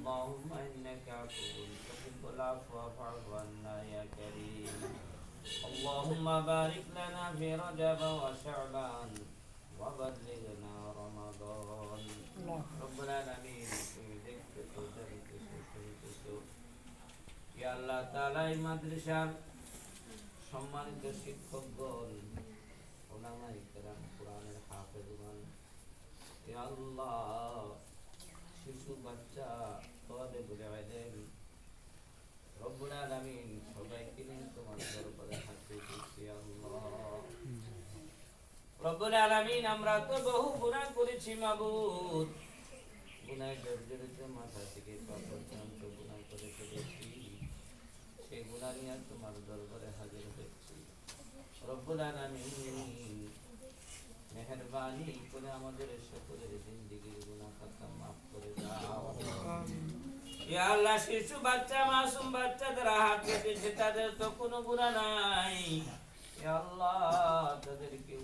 اللهم إنك عفو تحب العفو فاعف عنا يا كريم اللهم بارك لنا في رجب وشعبان وبلغنا رمضان رب العالمين ইয়া আল্লাহ তাআলা এই মাদ্রাসার সম্মানিত শিক্ষকগণ উলামায়ে কেরাম কোরআনের হাফেজগণ ইয়া আল্লাহ শিশু বাচ্চা তালেবুল ইলম রব্বুল আলামিন সবাইকে নিয়ে তোমার দরবারে হাত তুলছি আল্লাহ রব্বুল আলামিন আমরা তো বহু গুনাহ করেছি মাবুদ গুনাহে জর্জরিত মাথা থেকে পা পর্যন্ত গুনাহ করে ফেলেছি সেই গুনাহ নিয়ে তোমার দরবারে হাজির হয়েছি রব্বুল আলামিন মেহেরবানি করে আমাদের সকলের জিন্দেগীর গুনাহ খাতা মাফ করে দাও ইয়া আল্লাহ শিশু বাচ্চা মাসুম বাচ্চাদের হাত কেটেছে তাদের তো কোনো গুনাহ নাই ইয়া আল্লাহ তাদেরকে